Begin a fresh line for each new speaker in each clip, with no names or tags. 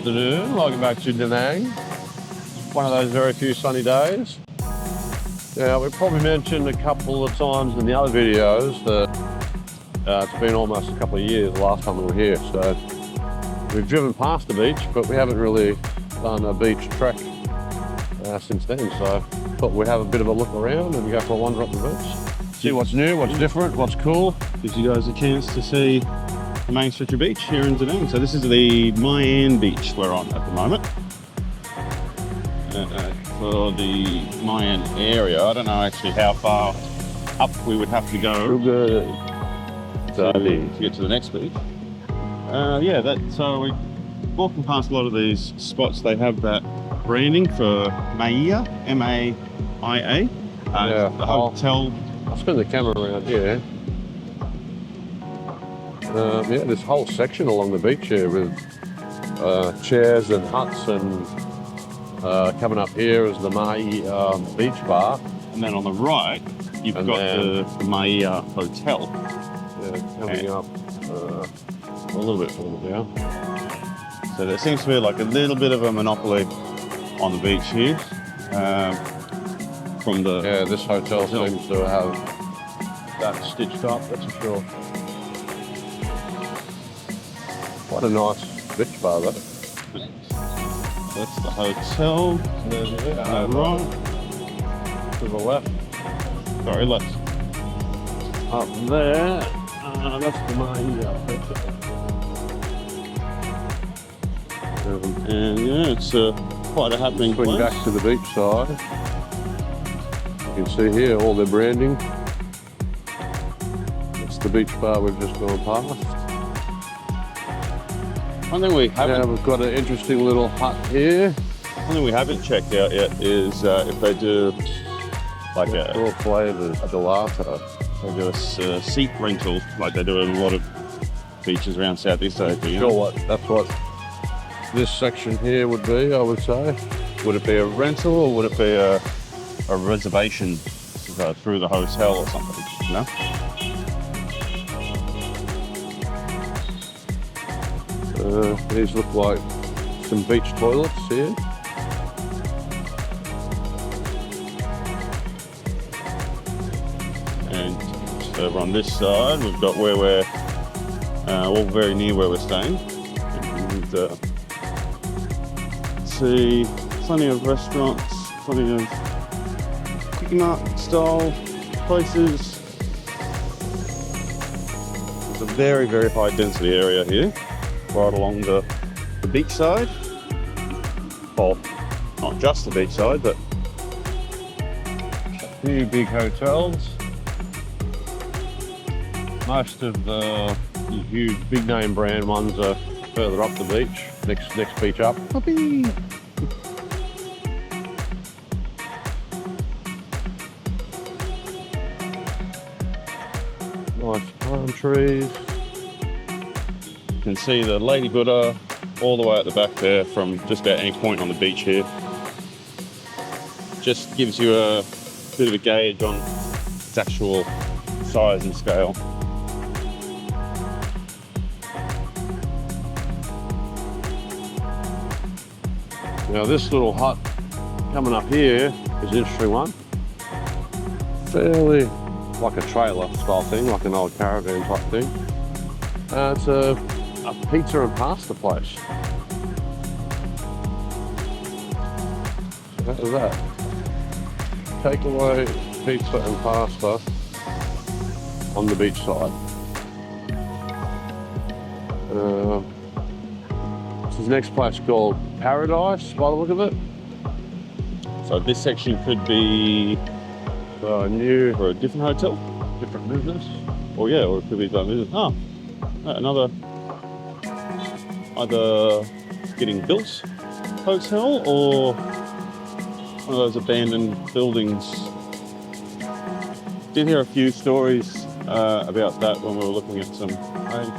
afternoon. Welcome back to Da Nang. One of those very few sunny days. Now, we probably mentioned a couple of times in the other videos that it's been almost a couple of years the last time we were here. So we've driven past the beach, but we haven't really done a beach trek since then. So thought we'd have a bit of a look around and go for a wander up the beach. See what's new, what's different, what's cool.
Gives you guys a chance to see the main stretch of beach here in Da Nang. So this is the Mayan beach we're on at the moment. For the Mayan area, I don't know actually how far up we would have to go to get to the next beach. So we're walking past a lot of these spots. They have that branding for Maia, M-A-I-A. The hotel.
I'll spin the camera around here. This whole section along the beach here with chairs and huts, and coming up here is the Maia beach bar.
And then on the right, you've got the Maia hotel.
Coming up a little bit further down.
So there seems to be like a little bit of a monopoly on the beach here.
This hotel seems to have that stitched up, that's for sure. Quite a nice beach bar, though.
That's the hotel. Right.
To the left.
Sorry, left.
Up there, that's the Maia hotel.
And it's quite a happening
Swing
place.
back to the beach side. You can see here all their branding. It's the beach bar we've just gone past.
One thing we haven't,
we've got an interesting little hut here.
One thing we haven't checked out yet is if they do like
all flavors gelato.
They do a seat rental, like they do in a lot of beaches around Southeast Asia.
That's what this section here would be, I would say.
Would it be a rental or would it be a reservation to go through the hotel or something? You know?
These look like some beach toilets here.
And over on this side, we've got where we're all very near where we're staying. And see plenty of restaurants, plenty of quickie mart style places. It's a very, very high density area here, right along the beach side. Well, not just the beach side, but
a few big hotels. Most of the huge big name brand ones are further up the beach, next beach up. Whoopee. Nice palm trees.
you can see the Lady Buddha all the way at the back there from just about any point on the beach here. Just gives you a bit of a gauge on its actual size and scale.
Now this little hut coming up here is an interesting one. Fairly like a trailer style thing, like an old caravan type thing. It's a pizza and pasta place. So that is that. Takeaway pizza and pasta on the beach side. This is the next place called Paradise by the look of it.
So this section could be
new
for a different hotel,
different business.
or it could be a business. Oh, another either getting built hotel or one of those abandoned buildings. Did hear a few stories about that when we were looking at some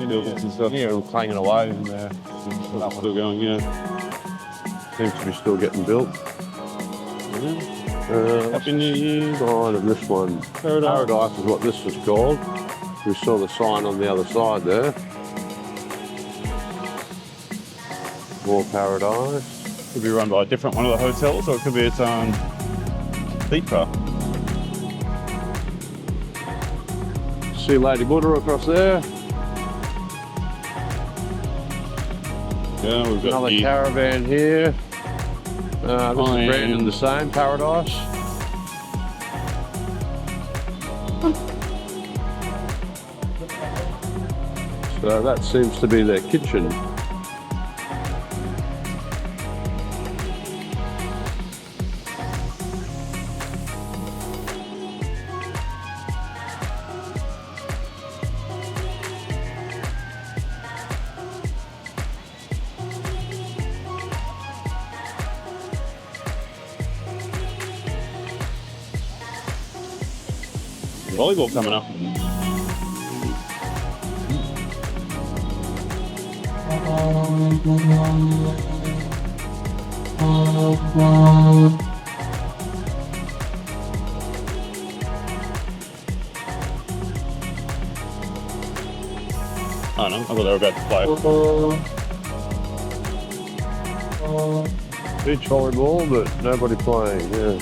buildings and stuff.
Yeah, clanging away in there.
Still going,
Seems to be still getting built.
Happy New Year.
Sign of this one. Paradise is what this was called. We saw the sign on the other side there. surfboard paradise.
Could be run by a different one of the hotels, or it could be its own beach bar.
See Lady Buddha across there.
Yeah, we've got
Another
the
caravan here. This is
and-
Brandon the same, paradise. So that seems to be their kitchen.
volleyball coming up. I don't know, I thought they were about to play.
Beach volleyball, but nobody playing, yeah.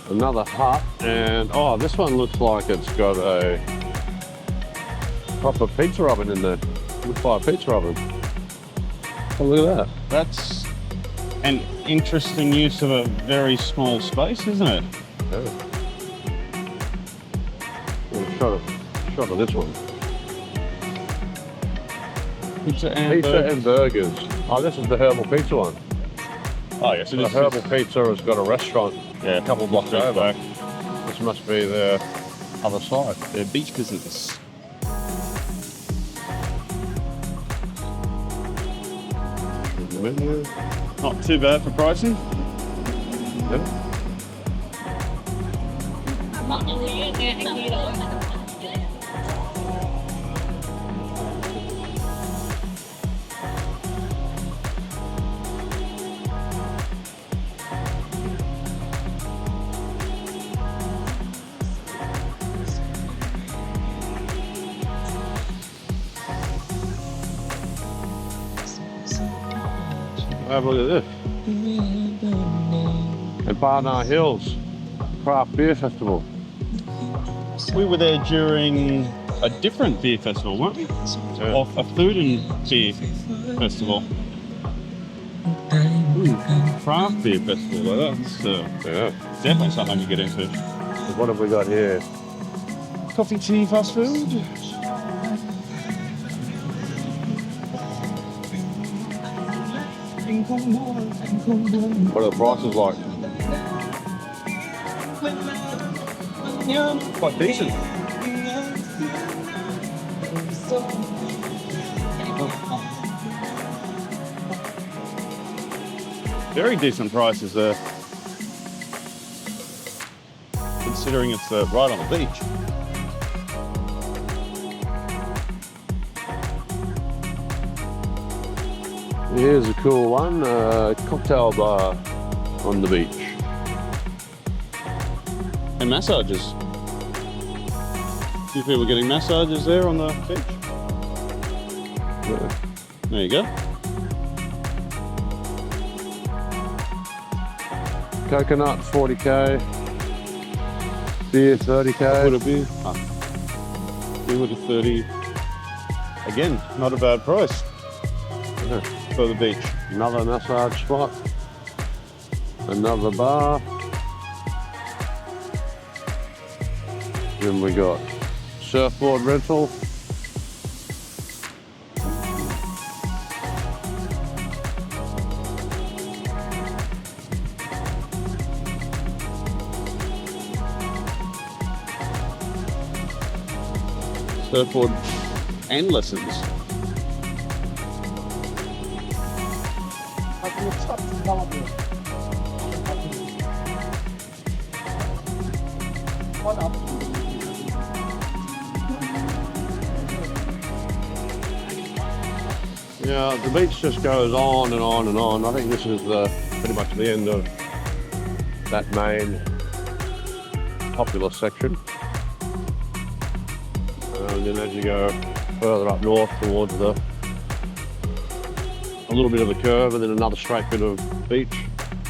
Another hut, and oh, this one looks like it's got a proper pizza oven in there. Looks like a pizza oven. Oh, look at that.
That's an interesting use of a very small space, isn't it?
Yeah. Well, shot of this one.
Pizza and
Pizza
burgers.
and burgers. Oh, this is the Herbal Pizza one.
Oh, yes, it
The
is.
Herbal Pizza has got a restaurant
Yeah,
a couple blocks over.
back.
This must be their other side.
Their beach business.
The menu.
Not too bad for pricing.
Yeah. Have a look at this. And Barnard Hills Craft Beer Festival.
We were there during a different beer festival, weren't we?
Yeah.
Or a food and beer festival. Craft beer festival, though. That's
Yeah.
definitely something to get into.
So what have we got here?
Coffee, tea, fast food.
What are the prices like?
Quite decent. Very decent prices there. Considering it's right on the beach.
Here's a cool one, cocktail bar on the beach.
And massages. Few people getting massages there on the beach.
Yeah.
There you go.
Coconut 40k, beer 30k.
Would it be? Beer would have 30. Again, not a bad price
Yeah.
for the beach.
Another massage spot, another bar. Then we got surfboard rental.
Surfboard and lessons.
Yeah, the beach just goes on and on and on. I think this is the pretty much the end of that main popular section. And then as you go further up north towards a little bit of a curve and then another straight bit of beach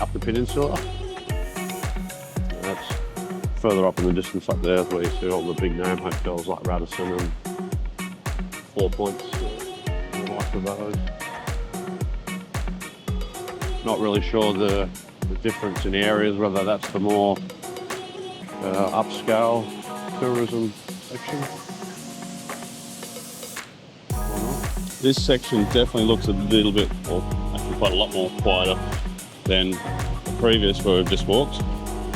up the peninsula. That's further up in the distance up there where you see all the big name hotels like Radisson and 4 Points, and the like of those. Not really sure the difference in areas, whether that's the more upscale tourism section.
This section definitely looks a little bit, or actually quite a lot more quieter than the previous where we've just walked.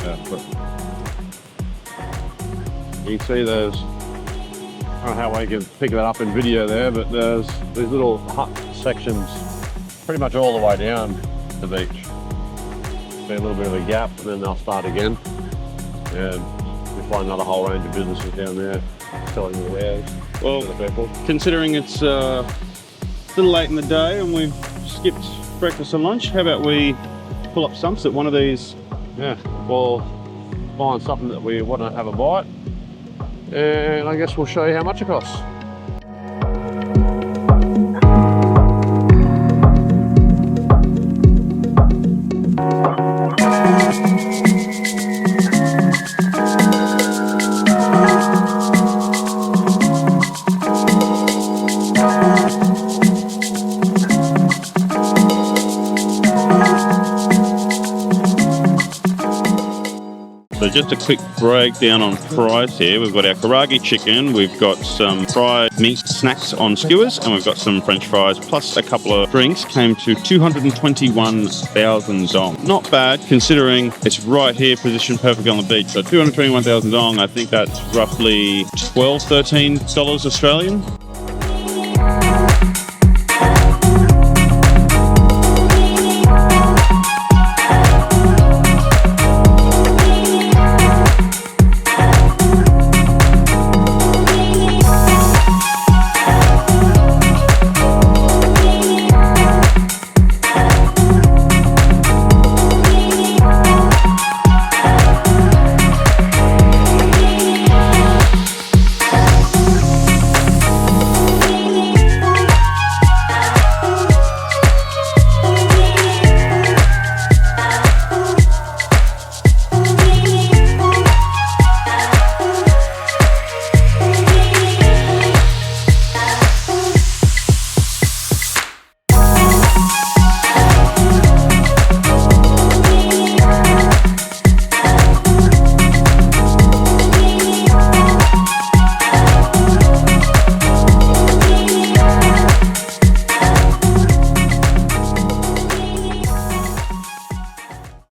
Yeah, but you can see there's, I don't know how I can pick that up in video there, but there's these little hut sections pretty much all the way down the beach. Be a little bit of a gap and then they'll start again. And we find another whole range of businesses down there selling their wares
Well,
to the people.
considering it's a little late in the day and we've skipped breakfast and lunch, how about we pull up Sunset, one of these?
Yeah, we'll find something that we want to have a bite, and I guess we'll show you how much it costs.
So just a quick breakdown on price here. We've got our karage chicken, we've got some fried meat snacks on skewers, and we've got some french fries, plus a couple of drinks, came to 221,000 dong. Not bad, considering it's right here, positioned perfectly on the beach. So 221,000 dong, I think that's roughly $12, $13 Australian.